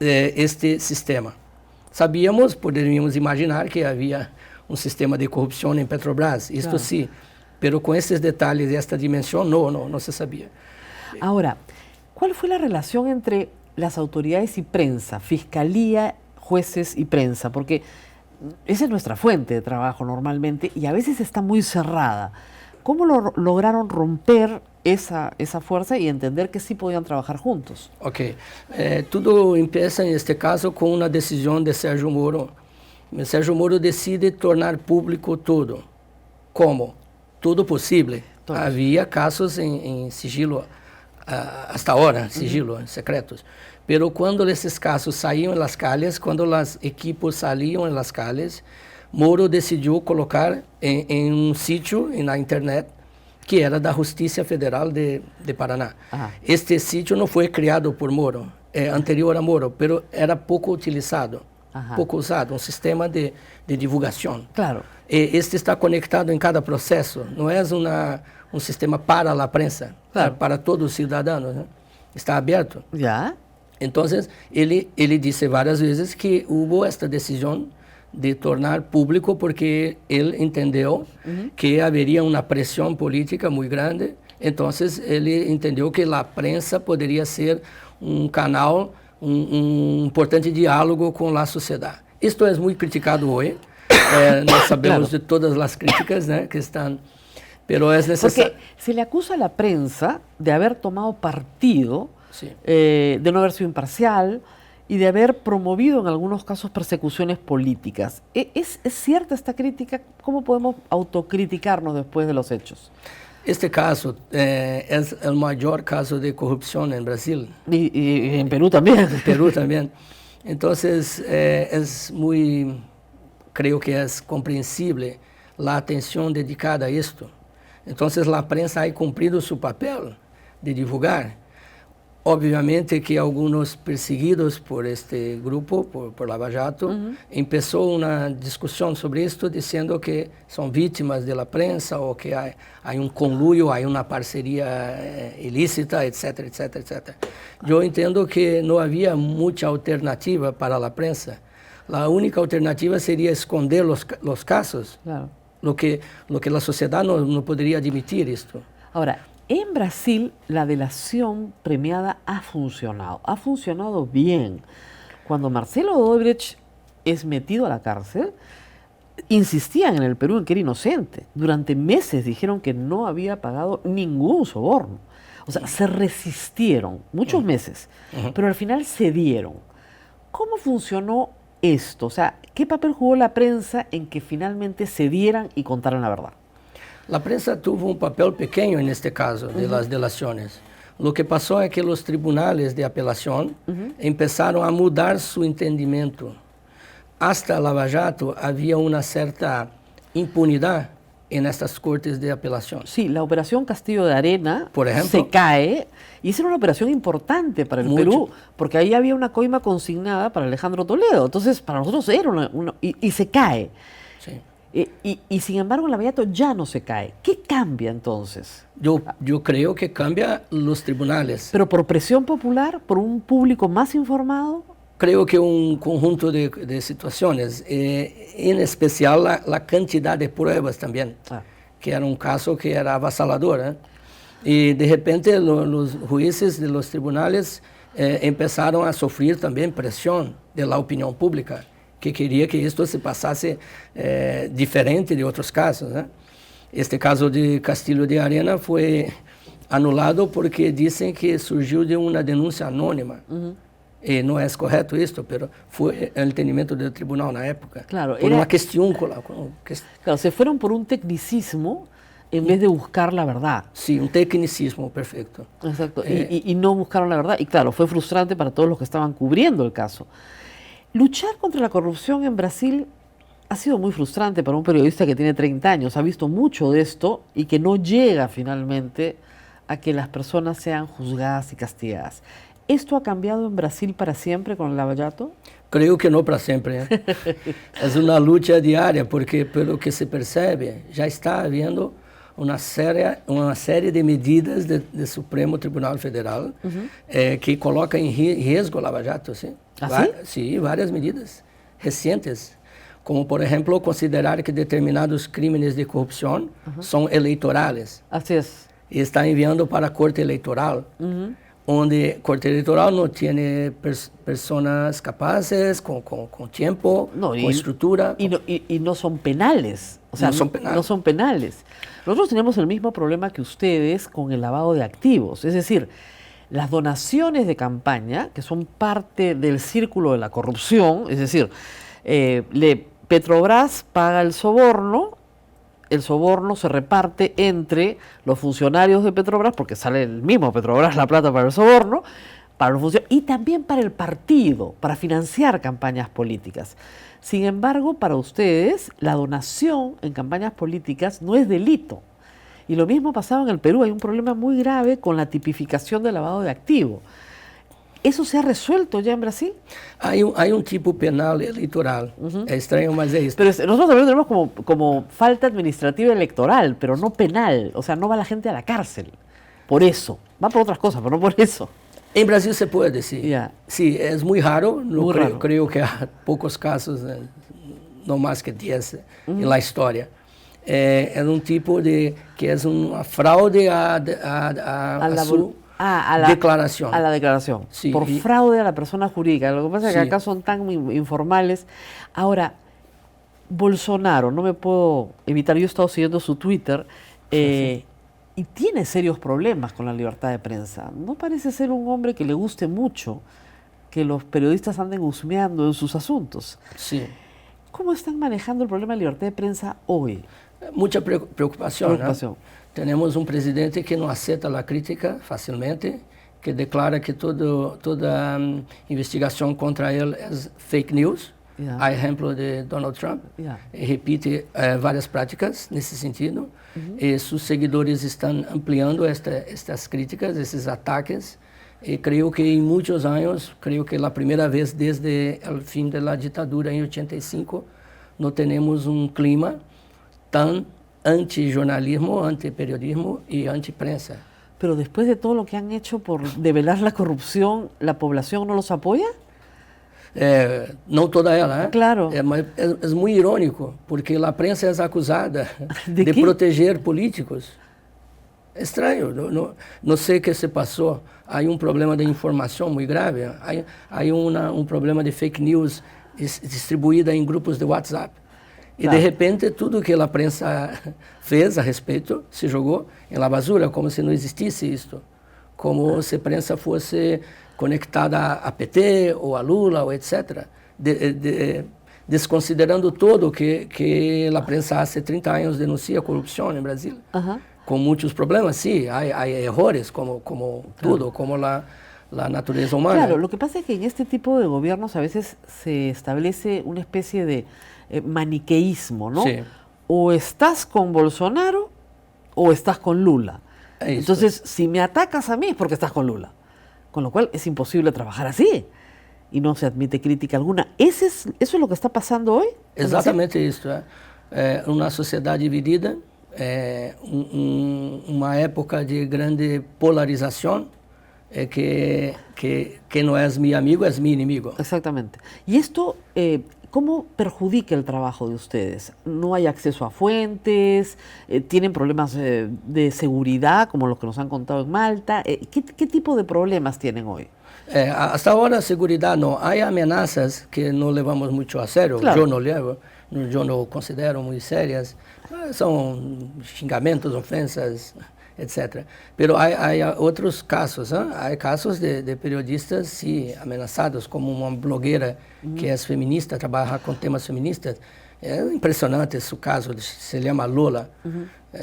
este sistema. Sabíamos, poderíamos imaginar que había un sistema de corrupción en Petrobras, esto claro. sí, pero con estos detalles de esta dimensión no se sabía. Ahora, ¿cuál fue la relación entre las autoridades y prensa, fiscalía, jueces y prensa? Porque esa es nuestra fuente de trabajo normalmente y a veces está muy cerrada. ¿Cómo lograron romper esa fuerza y entender que sí podían trabajar juntos? Ok. Tudo empieza en este caso con una decisión de Sérgio Moro. Sérgio Moro decide tornar público todo. ¿Cómo? Todo posible. Todos. Había casos en sigilo, hasta ahora, sigilo, secretos. Pero cuando esses casos saíam en las calles, cuando los equipos salían en las calles, Moro decidiu colocar em um sítio na internet que era da Justiça Federal de Paraná. Ah. Este sítio não foi criado por Moro, é anterior a Moro, pero era pouco utilizado, Ajá. pouco usado, um sistema de divulgação. Claro. Este está conectado em cada processo, não é um sistema para a prensa, Claro. é para todos os cidadãos, né? Está aberto. ¿Ya? Então, ele disse várias vezes que houve esta decisão de tornar público porque ele entendeu que haveria uma pressão política muito grande. Então, ele entendeu que a prensa poderia ser um canal, um importante diálogo com a sociedade. Isto é muito criticado hoje. Nós sabemos Claro. de todas as críticas, né, que estão... Pero es necesario. Porque se le acusa a la prensa de haber tomado partido, Sí. de no haber sido imparcial y de haber promovido en algunos casos persecuciones políticas. ¿Es cierta esta crítica? ¿Cómo podemos autocriticarnos después de los hechos? Este caso es el mayor caso de corrupción en Brasil. Y en Perú también. En Perú también. Entonces, es muy, creo que es comprensible la atención dedicada a esto. Entonces, la prensa ha cumplido su papel de divulgar. Obviamente que algunos perseguidos por este grupo, por Lava Jato, empezó una discusión sobre esto diciendo que son víctimas de la prensa o que hay un conluyo, hay una parcería ilícita, etcétera, etcétera, etcétera. Yo entiendo que no había mucha alternativa para la prensa. La única alternativa sería esconder los casos, Claro. lo que la sociedad no podría admitir esto. Ahora, en Brasil la delación premiada ha funcionado bien. Cuando Marcelo Odebrecht es metido a la cárcel, insistían en el Perú en que era inocente. Durante meses dijeron que no había pagado ningún soborno. O sea, se resistieron muchos meses, pero al final cedieron. ¿Cómo funcionó esto? O sea, ¿qué papel jugó la prensa en que finalmente cedieran y contaran la verdad? La prensa tuvo un papel pequeño en este caso de las delaciones. Lo que pasó es que los tribunales de apelación empezaron a mudar su entendimiento. Hasta Lava Jato había una cierta impunidad en estas cortes de apelación. Sí, la operación Castillo de Arena, por ejemplo, se cae, y esa era una operación importante para el Perú, porque ahí había una coima consignada para Alejandro Toledo. Entonces, para nosotros era y se cae. Sí. Y sin embargo, el Lava Jato ya no se cae. ¿Qué cambia entonces? Yo creo que cambia los tribunales. ¿Pero por presión popular? ¿Por un público más informado? Creo que un conjunto de situaciones, en especial la cantidad de pruebas también, que era un caso que era avasallador. Y de repente los jueces de los tribunales empezaron a sufrir también presión de la opinión pública, que quería que esto se pasase diferente de otros casos. Este caso de Castillo de Arena fue anulado porque dicen que surgió de una denuncia anónima. No es correcto esto, pero fue el entendimiento del tribunal en la época. Claro, por una cuestión. Claro, se fueron por un tecnicismo en vez de buscar la verdad. Sí, un tecnicismo perfecto. Exacto, y no buscaron la verdad. Y claro, fue frustrante para todos los que estaban cubriendo el caso. Luchar contra la corrupción en Brasil ha sido muy frustrante para un periodista que tiene 30 años. Ha visto mucho de esto y que no llega finalmente a que las personas sean juzgadas y castigadas. ¿Esto ha cambiado en Brasil para siempre con el Lava Jato? Creo que no para siempre. Es una lucha diaria, porque pelo que se percebe, ya está habiendo una serie de medidas do Supremo Tribunal Federal que coloca em risco o Lava Jato. ¿Sí? Sí, várias medidas recentes, como por exemplo considerar que determinados crímenes de corrupção são eleitorais. Así es. E está enviando para a Corte Eleitoral, onde a Corte Eleitoral não tem pessoas capazes, com tempo, com estrutura. Y no son penales. O sea, no son penales. Nosotros tenemos el mismo problema que ustedes con el lavado de activos. Es decir, las donaciones de campaña, que son parte del círculo de la corrupción, es decir, Petrobras paga el soborno se reparte entre los funcionarios de Petrobras, porque sale el mismo Petrobras la plata para el soborno, para los funcionarios, y también para el partido, para financiar campañas políticas. Sin embargo, para ustedes, la donación en campañas políticas no es delito. Y lo mismo pasaba en el Perú. Hay un problema muy grave con la tipificación del lavado de activos. ¿Eso se ha resuelto ya en Brasil? Hay un tipo penal eleitoral. Es extraño, mas es esto. Pero nosotros también tenemos como falta administrativa electoral, pero no penal. O sea, no va la gente a la cárcel por eso. Va por otras cosas, pero no por eso. En Brasil se puede decir. Yeah. Sí, es muy raro. Muy raro. Creo que hay pocos casos, no más que 10 en la historia. Es un tipo que es una fraude a su declaración. A la declaración. Sí, por fraude a la persona jurídica. Lo que pasa es que acá son tan informales. Ahora, Bolsonaro, no me puedo evitar, yo he estado siguiendo su Twitter, y tiene serios problemas con la libertad de prensa. No parece ser un hombre que le guste mucho que los periodistas anden husmeando en sus asuntos. Sí. ¿Cómo están manejando el problema de libertad de prensa hoy? Mucha preocupación. ¿No? Tenemos un presidente que no acepta la crítica fácilmente, que declara que toda investigación contra él es fake news. A ejemplo de Donald Trump, repite várias práticas nesse sentido. Sus seguidores estão ampliando estas críticas, esses ataques. Creio que em muitos anos, creio que a primeira vez desde o fim da ditadura em 85, não temos clima tão anti-jornalismo, anti-periodismo e anti-prensa. Pero después de todo lo que han hecho por develar la corrupción, ¿la población no los apoya? Não toda ela, Claro. É muito irônico, porque a prensa é acusada de proteger políticos. É estranho, não sei o que se passou. Há problema de informação muito grave, há problema de fake news distribuída em grupos de WhatsApp. E de repente tudo que a prensa fez a respeito se jogou na basura, como se não existisse isto, como se a prensa fosse conectada a PT ou a Lula ou etc., desconsiderando todo que a prensa há 30 anos denuncia corrupção no Brasil, com muitos problemas, sim, há errores como tudo, como a natureza humana. Claro, lo que pasa es que en este tipo de gobiernos a veces se establece una especie de maniqueísmo, ¿no? Sí. O estás con Bolsonaro o estás con Lula. Entonces, si me atacas a mí es porque estás con Lula. Con lo cual es imposible trabajar así y no se admite crítica alguna. ¿Eso es lo que está pasando hoy? Exatamente isso. Uma sociedade dividida, uma época de grande polarização, que não és meu amigo, és meu inimigo. Exactamente. ¿Y esto cómo perjudica el trabajo de ustedes? ¿No hay acceso a fuentes? ¿Tienen problemas de seguridad, como los que nos han contado en Malta? ¿Qué tipo de problemas tienen hoy? Hasta ahora, seguridad no. Hay amenazas que no levamos mucho a serio. Claro. Yo no levo, yo no considero muy serias. Son xingamentos, ofensas, etc. Pero hay otros casos, ¿eh? Hay casos de periodistas, sí, amenazados, como una blogueira que es feminista, trabaja con temas feministas. Es impresionante su caso, se llama Lola.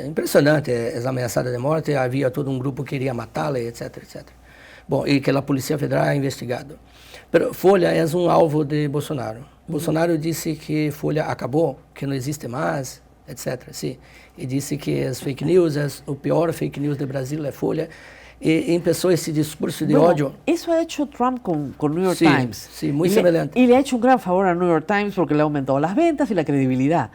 Impresionante, es amenazada de muerte, había todo un grupo que quería matarla, etc, etc. Bom, e que a Polícia Federal ha investigado. Pero Folha é alvo de Bolsonaro. Bolsonaro disse que Folha acabou, que não existe mais, etc. Sim. E disse que as fake news, o pior fake news do Brasil é Folha. empezó ese discurso de Bueno, odio. eso ha hecho Trump con New York Sí, Times. sí, muy Y semejante. y le ha hecho un gran favor a New York Times porque le ha aumentado las ventas y la credibilidad.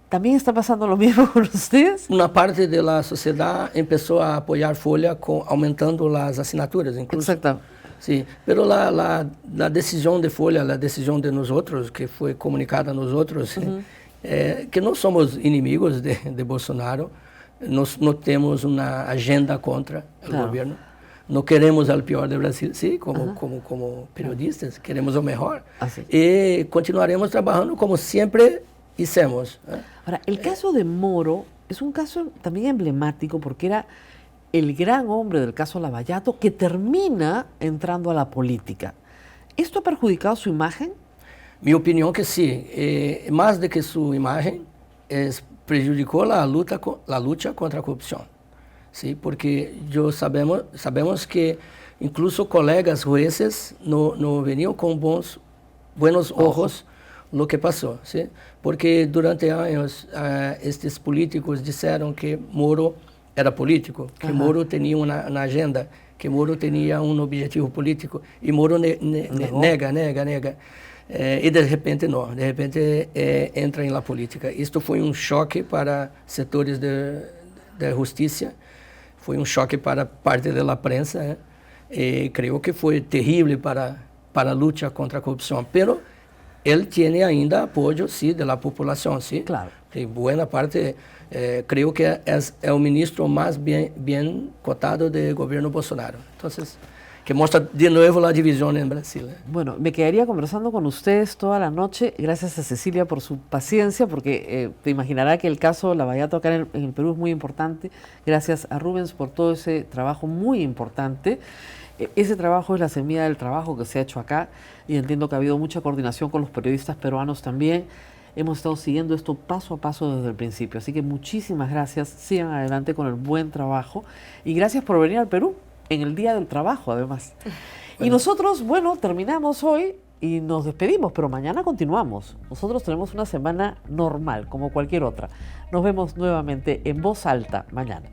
¿También está pasando lo mismo con ustedes? Una parte de la sociedad empezó a apoyar Folha aumentando las asignaturas, incluso. Exacto. Sí, pero la decisión de Folha, la decisión de nosotros, que fue comunicada a nosotros, que no somos inimigos de Bolsonaro, no tenemos una agenda contra el Claro. gobierno. No queremos al peor de Brasil, sí, como periodistas, queremos lo mejor. Así. Y continuaremos trabajando como siempre hicimos. Ahora, el caso de Moro es un caso también emblemático porque era el gran hombre del caso Lavallato que termina entrando a la política. ¿Esto ha perjudicado su imagen? Mi opinión que sí, más de que su imagen, prejudicó la lucha contra la corrupción. ¿Sí? Porque sabemos que incluso colegas jueces no venían con buenos ojos lo que pasó. ¿Sí? Porque durante años estos políticos dijeron que Moro era político, que Moro tenía una agenda, que Moro tenía un objetivo político, y Moro nega. Y de repente no, de repente entra en la política. Esto fue un choque para sectores de justicia, fue un choque para parte de la prensa, creo que fue terrible para la lucha contra la corrupción, pero él tiene ainda apoyo, sí, de la población, sí. Claro. Y buena parte, creo que es el ministro más bien cotado del gobierno Bolsonaro. Entonces, que muestra de nuevo la división en Brasil. Bueno, me quedaría conversando con ustedes toda la noche. Gracias a Cecilia por su paciencia, porque te imaginará que el caso Lavallato acá en el Perú es muy importante. Gracias a Rubens por todo ese trabajo muy importante. Ese trabajo es la semilla del trabajo que se ha hecho acá y entiendo que ha habido mucha coordinación con los periodistas peruanos también. Hemos estado siguiendo esto paso a paso desde el principio. Así que muchísimas gracias. Sigan adelante con el buen trabajo y gracias por venir al Perú en el Día del Trabajo, además. Y nosotros, bueno, terminamos hoy y nos despedimos, pero mañana continuamos. Nosotros tenemos una semana normal, como cualquier otra. Nos vemos nuevamente en Voz Alta mañana.